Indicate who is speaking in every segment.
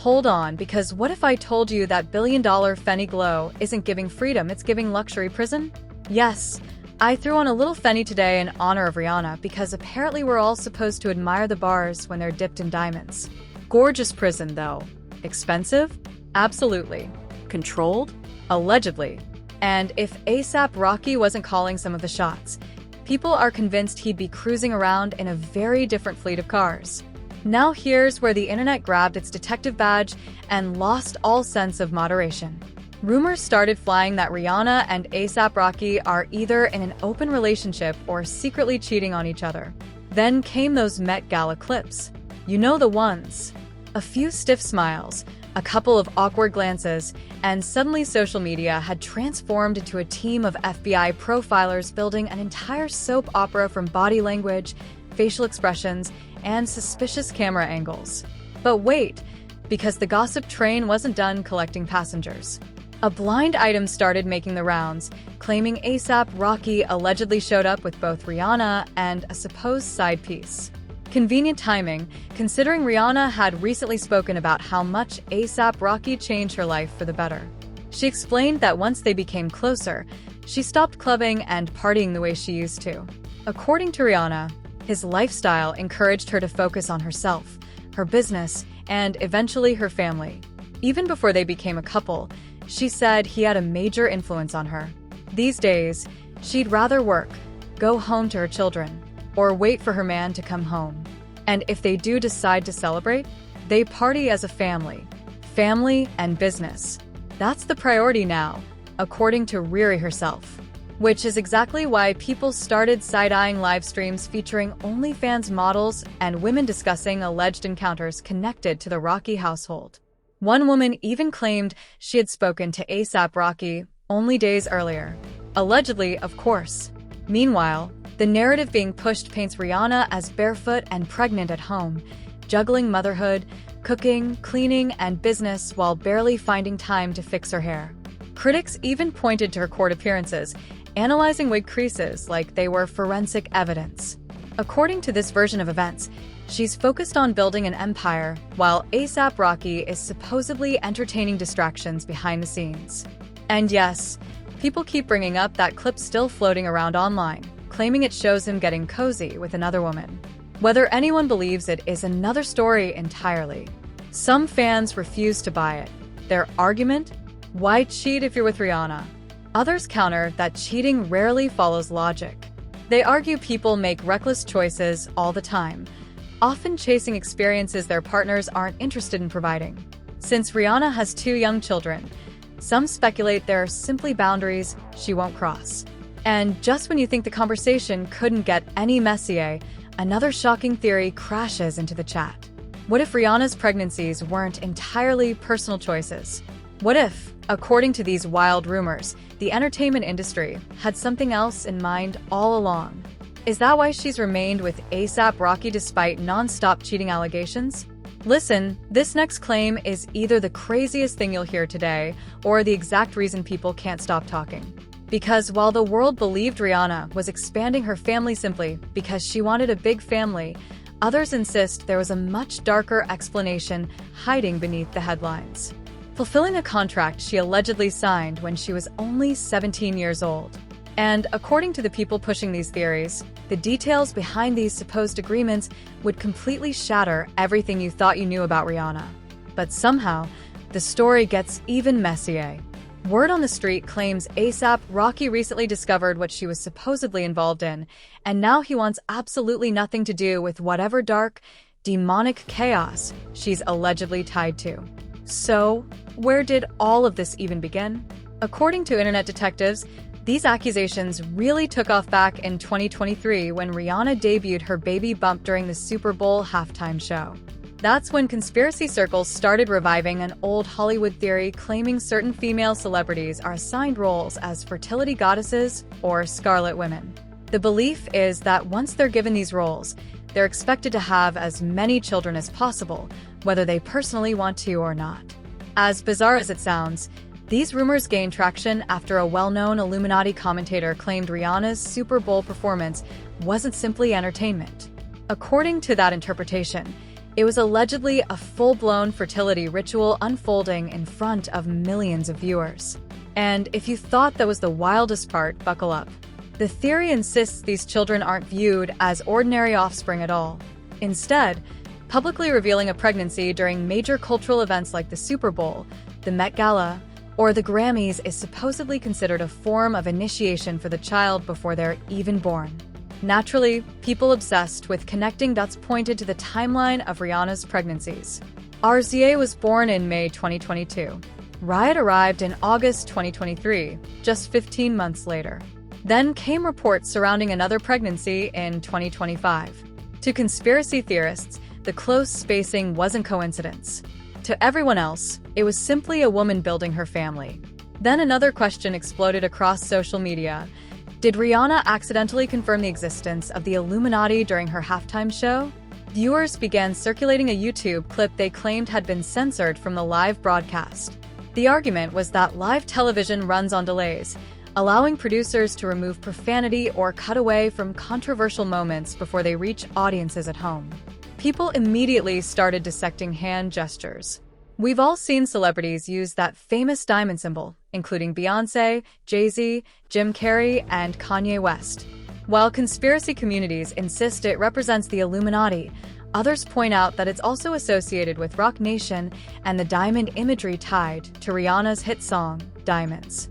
Speaker 1: Hold on, because what if I told you that billion-dollar Fenny glow isn't giving freedom, it's giving luxury prison? Yes, I threw on a little Fenny today in honor of Rihanna because apparently we're all supposed to admire the bars when they're dipped in diamonds. Gorgeous prison, though. Expensive? Absolutely. Controlled? Allegedly. And if A$AP Rocky wasn't calling some of the shots, people are convinced he'd be cruising around in a very different fleet of cars. Now here's where the internet grabbed its detective badge and lost all sense of moderation. Rumors started flying that Rihanna and A$AP Rocky are either in an open relationship or secretly cheating on each other. Then came those Met Gala clips. You know the ones. A few stiff smiles, a couple of awkward glances, and suddenly social media had transformed into a team of FBI profilers building an entire soap opera from body language, facial expressions, and suspicious camera angles. But wait, because the gossip train wasn't done collecting passengers. A blind item started making the rounds, claiming A$AP Rocky allegedly showed up with both Rihanna and a supposed side piece. Convenient timing, considering Rihanna had recently spoken about how much A$AP Rocky changed her life for the better. She explained that once they became closer, she stopped clubbing and partying the way she used to. According to Rihanna, his lifestyle encouraged her to focus on herself, her business, and eventually her family. Even before they became a couple, she said he had a major influence on her. These days, she'd rather work, go home to her children, or wait for her man to come home. And if they do decide to celebrate, they party as a family. Family and business. That's the priority now, according to Riri herself. Which is exactly why people started side-eyeing live streams featuring OnlyFans models and women discussing alleged encounters connected to the Rocky household. One woman even claimed she had spoken to A$AP Rocky only days earlier. Allegedly, of course. Meanwhile, the narrative being pushed paints Rihanna as barefoot and pregnant at home, juggling motherhood, cooking, cleaning, and business while barely finding time to fix her hair. Critics even pointed to her court appearances, analyzing wig creases like they were forensic evidence. According to this version of events, she's focused on building an empire, while A$AP Rocky is supposedly entertaining distractions behind the scenes. And yes, people keep bringing up that clip still floating around online, claiming it shows him getting cozy with another woman. Whether anyone believes it is another story entirely. Some fans refuse to buy it. Their argument? Why cheat if you're with Rihanna? Others counter that cheating rarely follows logic. They argue people make reckless choices all the time, often chasing experiences their partners aren't interested in providing. Since Rihanna has 2 young children, some speculate there are simply boundaries she won't cross. And just when you think the conversation couldn't get any messier, another shocking theory crashes into the chat. What if Rihanna's pregnancies weren't entirely personal choices? What if, according to these wild rumors, the entertainment industry had something else in mind all along? Is that why she's remained with A$AP Rocky despite non-stop cheating allegations? Listen, this next claim is either the craziest thing you'll hear today or the exact reason people can't stop talking. Because while the world believed Rihanna was expanding her family simply because she wanted a big family, others insist there was a much darker explanation hiding beneath the headlines. Fulfilling a contract she allegedly signed when she was only 17 years old. And according to the people pushing these theories, the details behind these supposed agreements would completely shatter everything you thought you knew about Rihanna. But somehow, the story gets even messier. Word on the street claims A$AP Rocky recently discovered what she was supposedly involved in, and now he wants absolutely nothing to do with whatever dark, demonic chaos she's allegedly tied to. So, where did all of this even begin? According to internet detectives, these accusations really took off back in 2023 when Rihanna debuted her baby bump during the Super Bowl halftime show. That's when conspiracy circles started reviving an old Hollywood theory claiming certain female celebrities are assigned roles as fertility goddesses or scarlet women. The belief is that once they're given these roles, they're expected to have as many children as possible, whether they personally want to or not. As bizarre as it sounds, these rumors gained traction after a well-known Illuminati commentator claimed Rihanna's Super Bowl performance wasn't simply entertainment. According to that interpretation, It was allegedly a full-blown fertility ritual unfolding in front of millions of viewers. And if you thought that was the wildest part, buckle up. The theory insists these children aren't viewed as ordinary offspring at all. Instead, publicly revealing a pregnancy during major cultural events like the Super Bowl, the Met Gala, or the Grammys is supposedly considered a form of initiation for the child before they're even born. Naturally, people obsessed with connecting dots pointed to the timeline of Rihanna's pregnancies. RZA was born in May 2022. Riot arrived in August 2023, just 15 months later. Then came reports surrounding another pregnancy in 2025. To conspiracy theorists, the close spacing wasn't coincidence. To everyone else, it was simply a woman building her family. Then another question exploded across social media. Did Rihanna accidentally confirm the existence of the Illuminati during her halftime show? Viewers began circulating a YouTube clip they claimed had been censored from the live broadcast. The argument was that live television runs on delays, allowing producers to remove profanity or cut away from controversial moments before they reach audiences at home. People immediately started dissecting hand gestures. We've all seen celebrities use that famous diamond symbol, including Beyoncé, Jay-Z, Jim Carrey, and Kanye West. While conspiracy communities insist it represents the Illuminati, others point out that it's also associated with Roc Nation and the diamond imagery tied to Rihanna's hit song, Diamonds.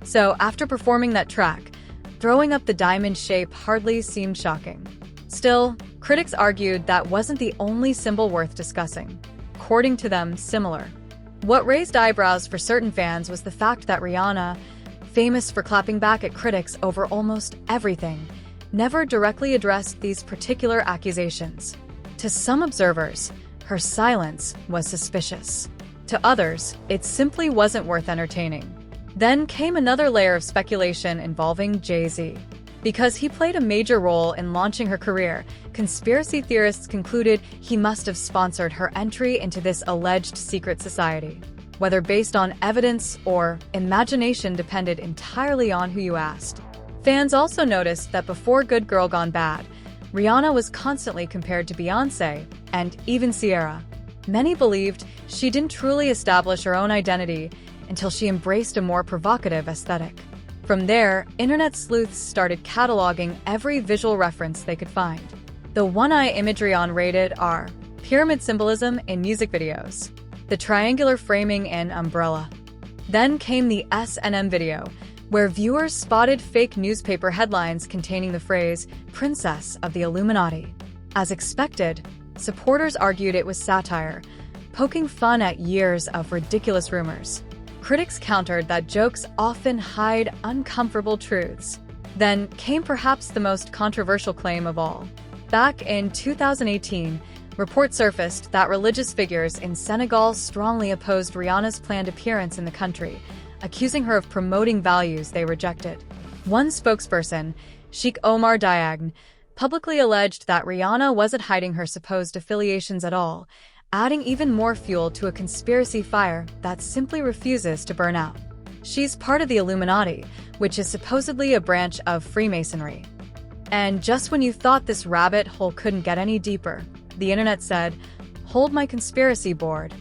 Speaker 1: So, after performing that track, throwing up the diamond shape hardly seemed shocking. Still, critics argued that wasn't the only symbol worth discussing. According to them, similar. What raised eyebrows for certain fans was the fact that Rihanna, famous for clapping back at critics over almost everything, never directly addressed these particular accusations. To some observers, her silence was suspicious. To others, it simply wasn't worth entertaining. Then came another layer of speculation involving Jay-Z. Because he played a major role in launching her career, conspiracy theorists concluded he must have sponsored her entry into this alleged secret society. Whether based on evidence or imagination depended entirely on who you asked. Fans also noticed that before Good Girl Gone Bad, Rihanna was constantly compared to Beyoncé and even Ciara. Many believed she didn't truly establish her own identity until she embraced a more provocative aesthetic. From there, internet sleuths started cataloging every visual reference they could find. The one-eye imagery on Rated R, pyramid symbolism in music videos, the triangular framing in Umbrella. Then came the S&M video, where viewers spotted fake newspaper headlines containing the phrase, Princess of the Illuminati. As expected, supporters argued it was satire, poking fun at years of ridiculous rumors. Critics countered that jokes often hide uncomfortable truths. Then came perhaps the most controversial claim of all. Back in 2018, reports surfaced that religious figures in Senegal strongly opposed Rihanna's planned appearance in the country, accusing her of promoting values they rejected. One spokesperson, Sheikh Omar Diagne, publicly alleged that Rihanna wasn't hiding her supposed affiliations at all, adding even more fuel to a conspiracy fire that simply refuses to burn out. She's part of the Illuminati, which is supposedly a branch of Freemasonry. And just when you thought this rabbit hole couldn't get any deeper, the internet said, "Hold my conspiracy board."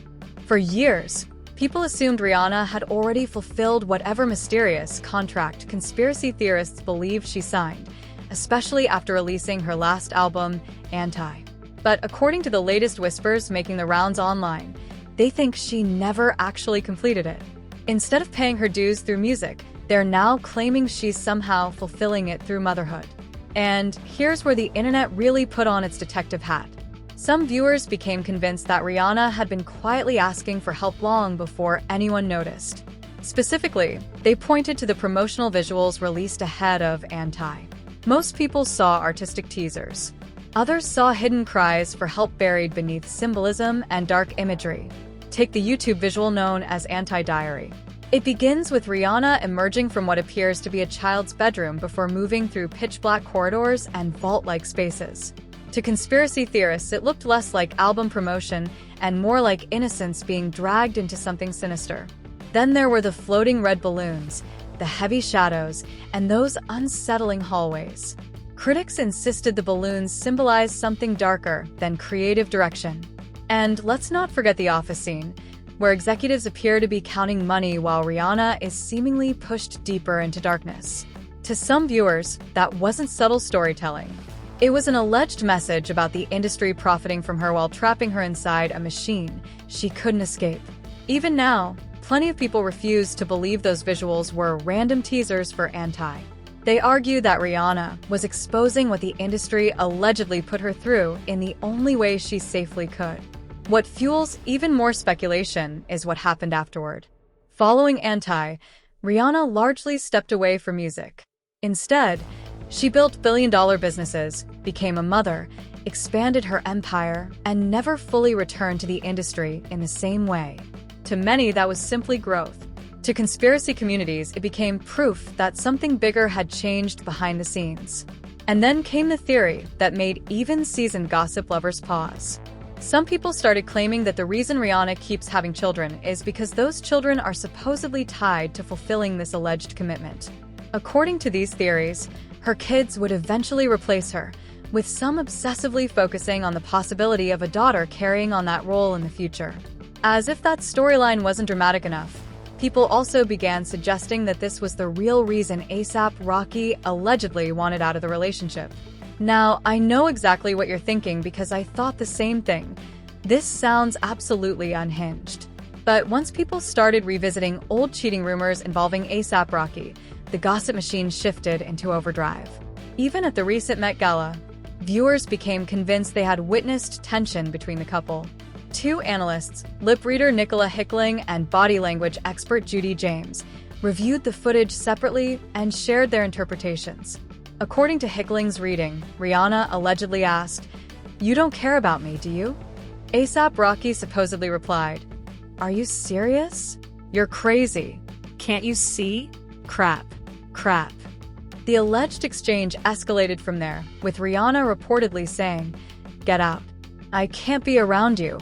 Speaker 1: For years, people assumed Rihanna had already fulfilled whatever mysterious contract conspiracy theorists believed she signed, especially after releasing her last album, Anti. But according to the latest whispers making the rounds online, they think she never actually completed it. Instead of paying her dues through music, they're now claiming she's somehow fulfilling it through motherhood. And here's where the internet really put on its detective hat. Some viewers became convinced that Rihanna had been quietly asking for help long before anyone noticed. Specifically, they pointed to the promotional visuals released ahead of Anti. Most people saw artistic teasers. Others saw hidden cries for help buried beneath symbolism and dark imagery. Take the YouTube visual known as Anti-Diary. It begins with Rihanna emerging from what appears to be a child's bedroom before moving through pitch-black corridors and vault-like spaces. To conspiracy theorists, it looked less like album promotion and more like innocence being dragged into something sinister. Then there were the floating red balloons, the heavy shadows, and those unsettling hallways. Critics insisted the balloons symbolized something darker than creative direction. And let's not forget the office scene, where executives appear to be counting money while Rihanna is seemingly pushed deeper into darkness. To some viewers, that wasn't subtle storytelling. It was an alleged message about the industry profiting from her while trapping her inside a machine she couldn't escape. Even now, plenty of people refuse to believe those visuals were random teasers for Anti. They argue that Rihanna was exposing what the industry allegedly put her through in the only way she safely could. What fuels even more speculation is what happened afterward. Following Anti, Rihanna largely stepped away from music. Instead, she built billion-dollar businesses, became a mother, expanded her empire, and never fully returned to the industry in the same way. To many, that was simply growth. To conspiracy communities, it became proof that something bigger had changed behind the scenes. And then came the theory that made even seasoned gossip lovers pause. Some people started claiming that the reason Rihanna keeps having children is because those children are supposedly tied to fulfilling this alleged commitment. According to these theories, her kids would eventually replace her, with some obsessively focusing on the possibility of a daughter carrying on that role in the future. As if that storyline wasn't dramatic enough, people also began suggesting that this was the real reason A$AP Rocky allegedly wanted out of the relationship. Now, I know exactly what you're thinking because I thought the same thing. This sounds absolutely unhinged. But once people started revisiting old cheating rumors involving A$AP Rocky, the gossip machine shifted into overdrive. Even at the recent Met Gala, viewers became convinced they had witnessed tension between the couple. Two analysts, lip reader Nicola Hickling and body language expert Judy James, reviewed the footage separately and shared their interpretations. According to Hickling's reading, Rihanna allegedly asked, "You don't care about me, do you?" A$AP Rocky supposedly replied, "Are you serious? You're crazy. Can't you see? Crap. Crap." The alleged exchange escalated from there, with Rihanna reportedly saying, "Get out. I can't be around you."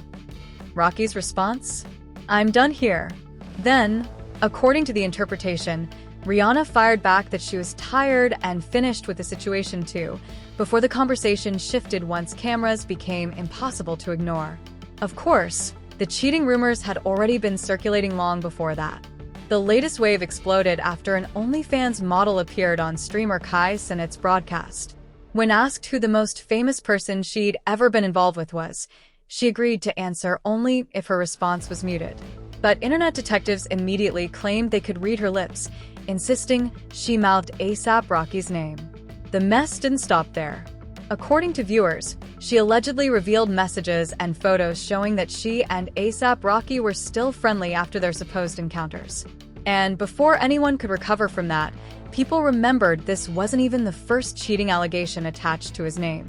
Speaker 1: Rocky's response? "I'm done here." Then, according to the interpretation, Rihanna fired back that she was tired and finished with the situation too, before the conversation shifted once cameras became impossible to ignore. Of course, the cheating rumors had already been circulating long before that. The latest wave exploded after an OnlyFans model appeared on streamer Kai Cenat's broadcast. When asked who the most famous person she'd ever been involved with was, she agreed to answer only if her response was muted. But internet detectives immediately claimed they could read her lips, insisting she mouthed A$AP Rocky's name. The mess didn't stop there. According to viewers, she allegedly revealed messages and photos showing that she and A$AP Rocky were still friendly after their supposed encounters. And before anyone could recover from that, people remembered this wasn't even the first cheating allegation attached to his name.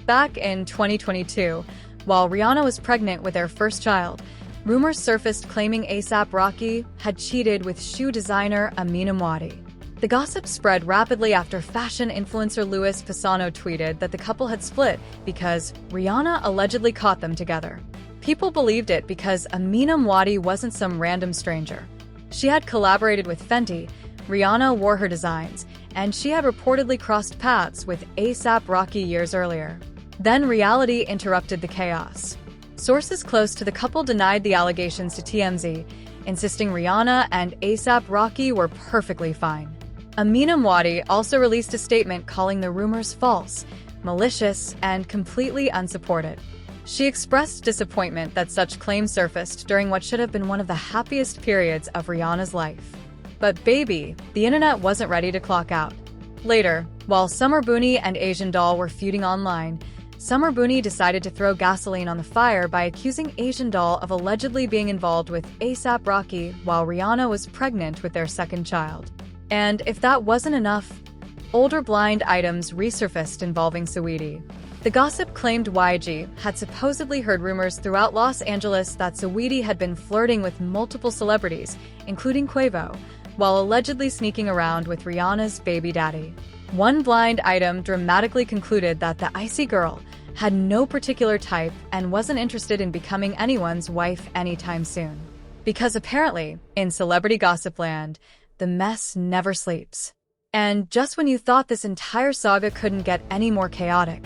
Speaker 1: Back in 2022, while Rihanna was pregnant with their first child, rumors surfaced claiming A$AP Rocky had cheated with shoe designer Amina Mwati. The gossip spread rapidly after fashion influencer Louis Pisano tweeted that the couple had split because Rihanna allegedly caught them together. People believed it because Amina Mwati wasn't some random stranger. She had collaborated with Fenty, Rihanna wore her designs, and she had reportedly crossed paths with A$AP Rocky years earlier. Then reality interrupted the chaos. Sources close to the couple denied the allegations to TMZ, insisting Rihanna and A$AP Rocky were perfectly fine. Amina Mwati also released a statement calling the rumors false, malicious, and completely unsupported. She expressed disappointment that such claims surfaced during what should have been one of the happiest periods of Rihanna's life. But baby, the internet wasn't ready to clock out. Later, while Summer Booney and Asian Doll were feuding online, Summer Booney decided to throw gasoline on the fire by accusing Asian Doll of allegedly being involved with A$AP Rocky while Rihanna was pregnant with their second child. And if that wasn't enough, older blind items resurfaced involving Saweetie. The gossip claimed YG had supposedly heard rumors throughout Los Angeles that Saweetie had been flirting with multiple celebrities, including Quavo, while allegedly sneaking around with Rihanna's baby daddy. One blind item dramatically concluded that the icy girl had no particular type and wasn't interested in becoming anyone's wife anytime soon. Because apparently, in celebrity gossip land, the mess never sleeps. And just when you thought this entire saga couldn't get any more chaotic,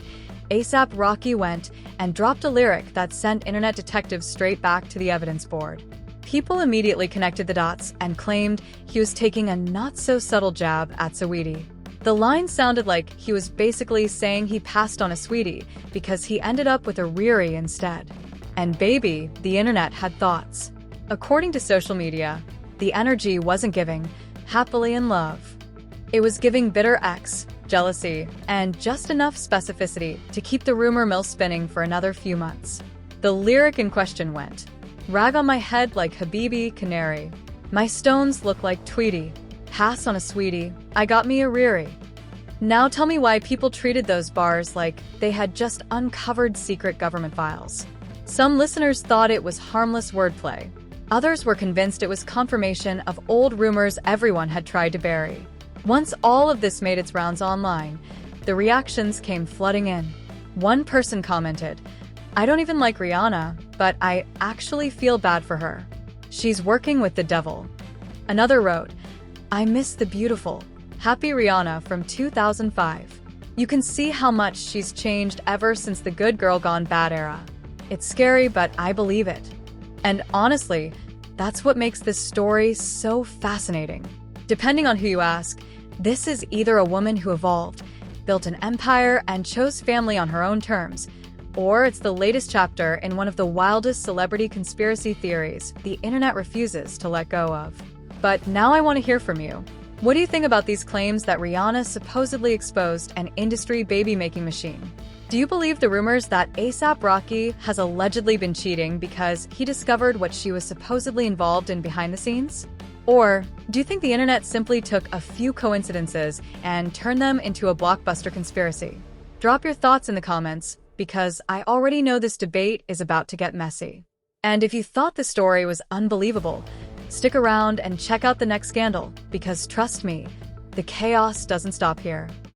Speaker 1: A$AP Rocky went and dropped a lyric that sent internet detectives straight back to the evidence board. People immediately connected the dots and claimed he was taking a not-so-subtle jab at Saweetie. The line sounded like he was basically saying he passed on a sweetie because he ended up with a Riri instead. And baby, the internet had thoughts. According to social media, the energy wasn't giving happily in love. It was giving bitter ex, jealousy, and just enough specificity to keep the rumor mill spinning for another few months. The lyric in question went, "Rag on my head like Habibi Canary. My stones look like Tweety. Pass on a sweetie, I got me a Riri." Now tell me why people treated those bars like they had just uncovered secret government files. Some listeners thought it was harmless wordplay. Others were convinced it was confirmation of old rumors everyone had tried to bury. Once all of this made its rounds online, the reactions came flooding in. One person commented, "I don't even like Rihanna, but I actually feel bad for her. She's working with the devil." Another wrote, "I miss the beautiful, happy Rihanna from 2005. You can see how much she's changed ever since the good girl gone bad era. It's scary, but I believe it." And honestly, that's what makes this story so fascinating. Depending on who you ask, this is either a woman who evolved, built an empire, and chose family on her own terms, or it's the latest chapter in one of the wildest celebrity conspiracy theories the internet refuses to let go of. But now I want to hear from you. What do you think about these claims that Rihanna supposedly exposed an industry baby-making machine? Do you believe the rumors that A$AP Rocky has allegedly been cheating because he discovered what she was supposedly involved in behind the scenes? Or do you think the internet simply took a few coincidences and turned them into a blockbuster conspiracy? Drop your thoughts in the comments, because I already know this debate is about to get messy. And if you thought the story was unbelievable, stick around and check out the next scandal, because trust me, the chaos doesn't stop here.